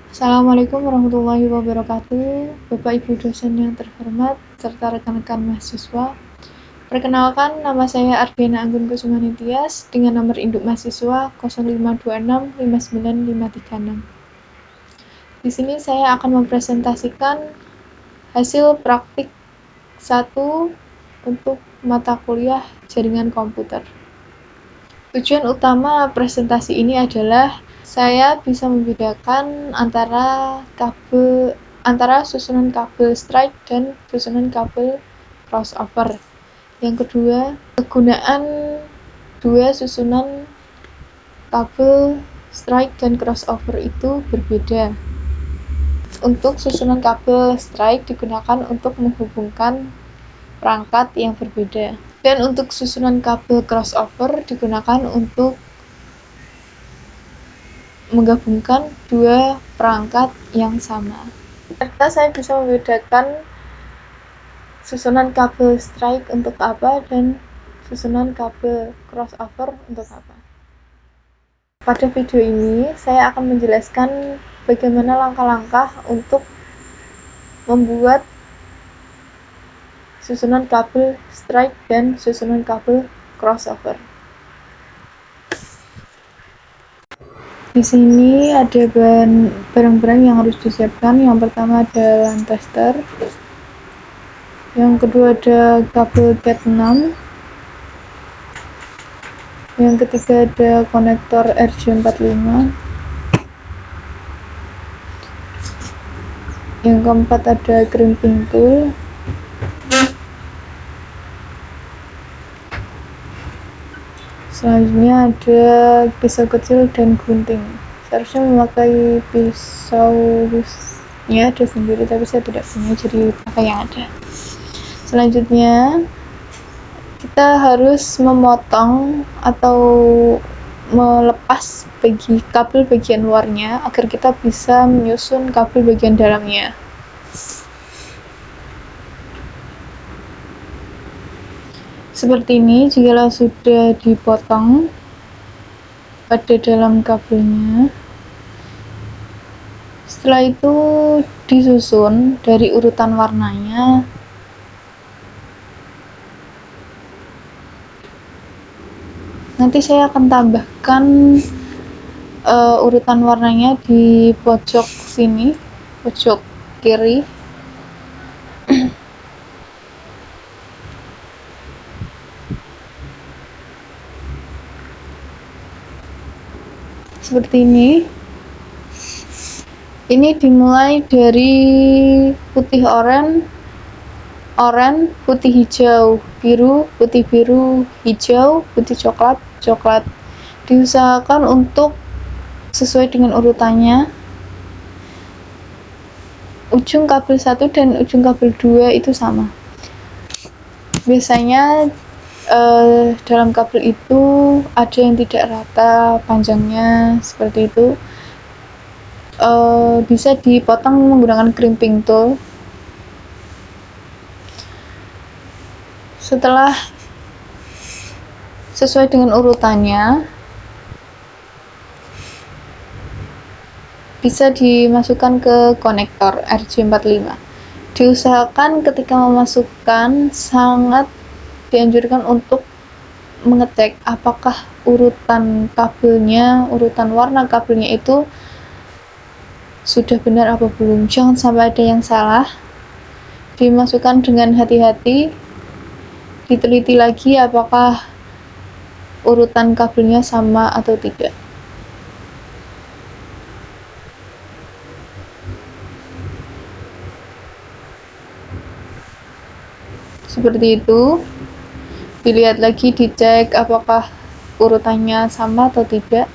Assalamualaikum warahmatullahi wabarakatuh, Bapak Ibu dosen yang terhormat, serta rekan-rekan mahasiswa. Perkenalkan, nama saya Ardiana Anggun Kusumanitias dengan nomor induk mahasiswa 052659536. Di sini saya akan mempresentasikan hasil praktik 1 untuk mata kuliah jaringan komputer. Tujuan utama presentasi ini adalah saya bisa membedakan antara susunan kabel strike dan susunan kabel crossover. Yang kedua, kegunaan dua susunan kabel strike dan crossover itu berbeda. Untuk susunan kabel strike digunakan untuk menghubungkan perangkat yang berbeda. Dan untuk susunan kabel crossover digunakan untuk menggabungkan dua perangkat yang sama. Ternyata saya bisa membedakan susunan kabel strike untuk apa dan susunan kabel crossover untuk apa. Pada video ini, saya akan menjelaskan bagaimana langkah-langkah untuk membuat susunan kabel strike dan susunan kabel crossover. Di sini ada barang-barang yang harus disiapkan. Yang pertama ada LAN tester. Yang kedua ada kabel Cat 6. Yang ketiga ada konektor RJ45. Yang keempat ada crimping tool. Selanjutnya ada pisau kecil dan gunting. Seharusnya memakai pisaunya ada sendiri, tapi saya tidak punya, jadi pakai yang ada. Selanjutnya kita harus memotong atau melepas kabel bagian luarnya agar kita bisa menyusun kabel bagian dalamnya. Seperti ini, jika sudah dipotong pada dalam kabelnya, setelah itu disusun dari urutan warnanya. Nanti saya akan tambahkan urutan warnanya di pojok sini, pojok kiri. Seperti ini. Ini dimulai dari putih oranye, putih hijau, biru, putih biru, hijau, putih coklat, coklat. Diusahakan untuk sesuai dengan urutannya. Ujung kabel 1 dan ujung kabel 2 itu sama. Biasanya dalam kabel itu ada yang tidak rata panjangnya, seperti itu. Bisa dipotong menggunakan crimping tool. Setelah sesuai dengan urutannya, bisa dimasukkan ke konektor RJ45. Diusahakan ketika memasukkan sangat dianjurkan untuk mengecek apakah urutan kabelnya, urutan warna kabelnya itu sudah benar apa belum. Jangan sampai ada yang salah. Dimasukkan dengan hati-hati, diteliti lagi apakah urutan kabelnya sama atau tidak. Seperti itu. Dilihat lagi, dicek apakah urutannya sama atau tidak.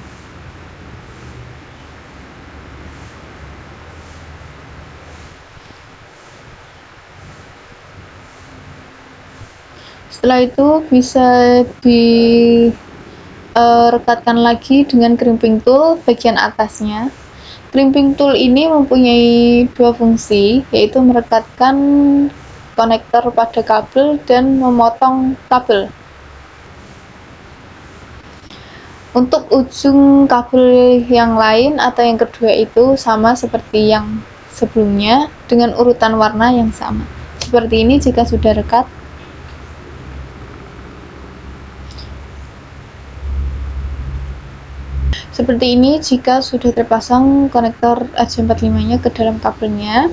Setelah itu bisa direkatkan lagi dengan crimping tool bagian atasnya. Crimping tool ini mempunyai dua fungsi, yaitu merekatkan konektor pada kabel dan memotong kabel. Untuk ujung kabel yang lain atau yang kedua itu sama seperti yang sebelumnya dengan urutan warna yang sama. Seperti ini jika sudah rekat. Seperti ini jika sudah terpasang konektor RJ45-nya ke dalam kabelnya.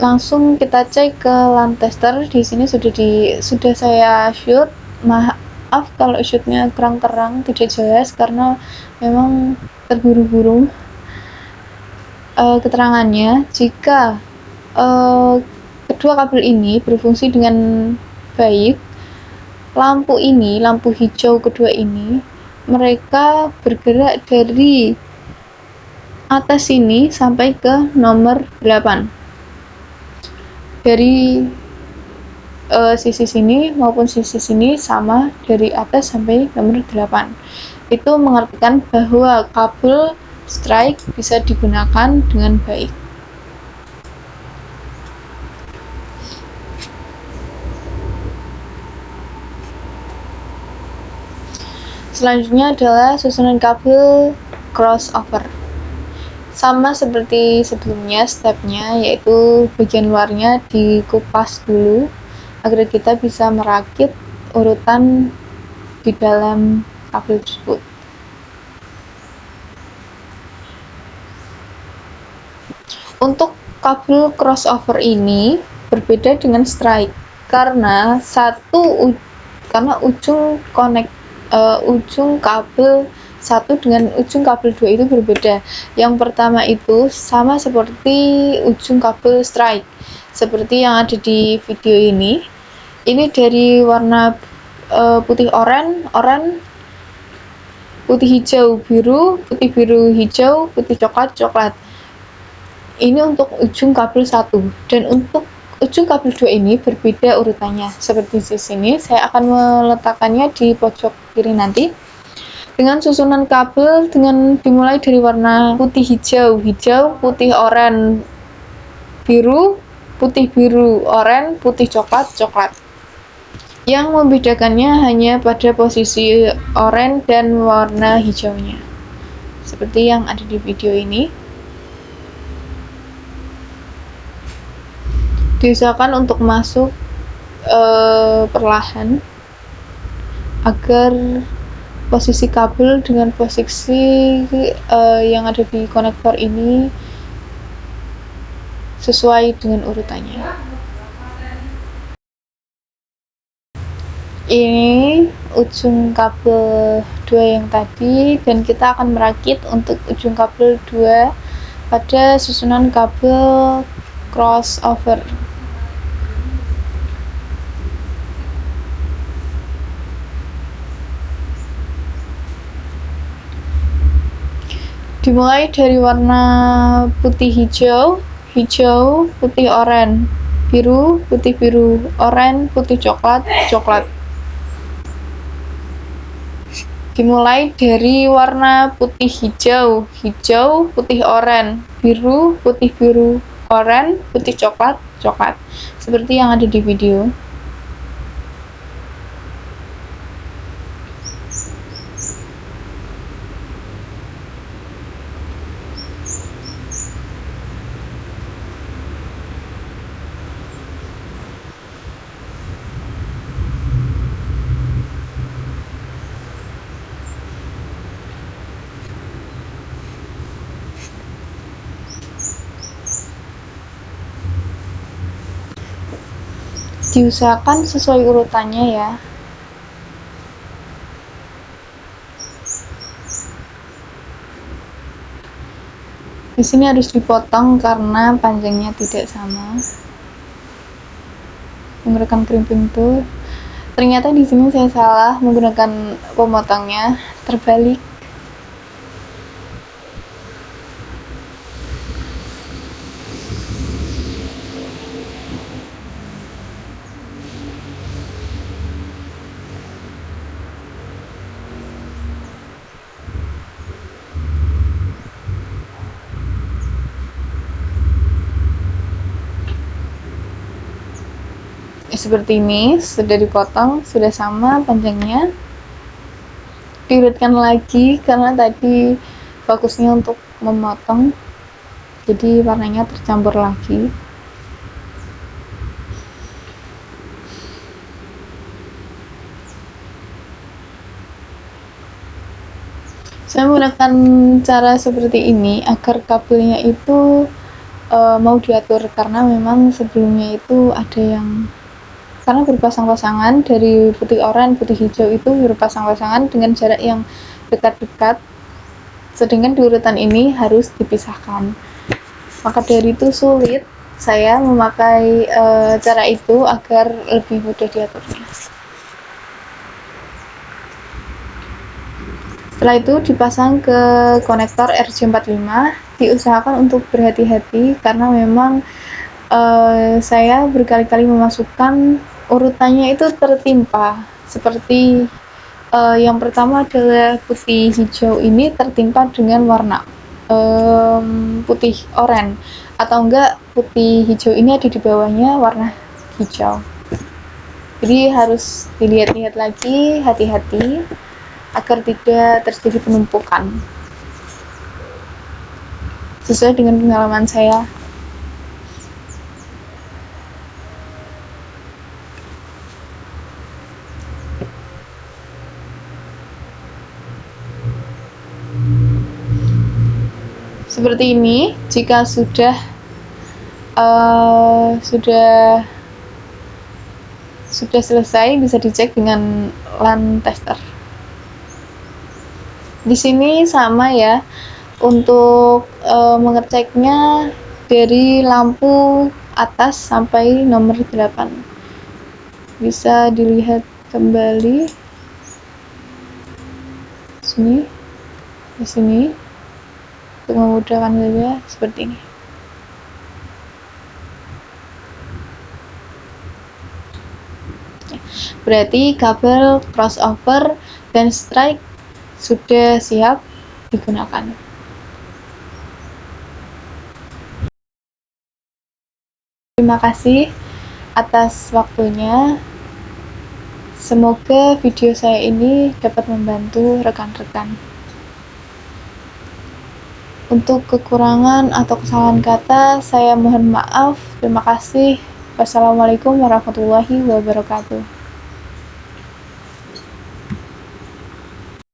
Langsung kita cek ke LAN tester. Di sini sudah saya shoot. Maaf kalau shootnya kurang terang, tidak jelas karena memang terburu-buru keterangannya. Jika kedua kabel ini berfungsi dengan baik, lampu hijau kedua ini, mereka bergerak dari atas sini sampai ke nomor 8. Dari sisi sini maupun sisi sini sama, dari atas sampai nomor 8. Itu mengartikan bahwa kabel strike bisa digunakan dengan baik. Selanjutnya adalah susunan kabel crossover. Sama seperti sebelumnya stepnya, yaitu bagian luarnya dikupas dulu agar kita bisa merakit urutan di dalam kabel tersebut. Untuk kabel crossover ini berbeda dengan strike karena ujung kabel 1 dengan ujung kabel 2 itu berbeda. Yang pertama itu sama seperti ujung kabel strike, seperti yang ada di video ini. Ini dari warna putih oranye, putih hijau biru, putih biru hijau, putih coklat. Ini untuk ujung kabel 1, dan untuk ujung kabel 2 ini berbeda urutannya. Seperti di sini, saya akan meletakkannya di pojok kiri nanti. Dengan susunan kabel dimulai dari warna putih hijau, putih oranye, biru, putih biru, oranye, putih coklat. Yang membedakannya hanya pada posisi oranye dan warna hijaunya. Seperti yang ada di video ini. Diusahakan untuk masuk perlahan agar posisi kabel dengan posisi yang ada di konektor ini sesuai dengan urutannya. Ini ujung kabel 2 yang tadi, dan kita akan merakit untuk ujung kabel 2 pada susunan kabel crossover. Dimulai dari warna putih hijau, putih oranye, biru, putih biru, oranye, putih coklat. Dimulai dari warna putih hijau, putih oranye, biru, putih biru, oranye, putih coklat. Seperti yang ada di video. Diusahakan sesuai urutannya ya. Di sini harus dipotong karena panjangnya tidak sama. Menggunakan crimping tool. Ternyata di sini saya salah menggunakan pemotongnya, terbalik. Seperti ini, sudah dipotong, sudah sama panjangnya. diurutkan lagi karena tadi fokusnya untuk memotong, jadi warnanya tercampur lagi. Saya menggunakan cara seperti ini agar kabelnya itu mau diatur, karena memang sebelumnya itu ada yang karena berpasang-pasangan dari putih oranye, putih hijau itu berpasang-pasangan dengan jarak yang dekat-dekat, sedangkan di urutan ini harus dipisahkan. Maka dari itu sulit saya memakai cara itu agar lebih mudah diaturnya. Setelah itu dipasang ke konektor RJ45. Diusahakan untuk berhati-hati karena memang saya berkali-kali memasukkan urutannya itu tertimpa, seperti yang pertama adalah putih hijau ini tertimpa dengan warna putih oranye, atau enggak putih hijau ini ada di bawahnya warna hijau. Jadi harus dilihat-lihat lagi, hati-hati agar tidak terjadi penumpukan. Sesuai dengan pengalaman saya. Seperti ini, jika sudah selesai, bisa dicek dengan LAN tester. Di sini sama ya, untuk mengeceknya dari lampu atas sampai nomor 8. Bisa dilihat kembali di sini untuk memudahkan saja seperti ini. Berarti kabel crossover dan strike sudah siap digunakan. Terima kasih atas waktunya. Semoga video saya ini dapat membantu rekan-rekan. Untuk kekurangan atau kesalahan kata, saya mohon maaf. Terima kasih. Wassalamualaikum warahmatullahi wabarakatuh.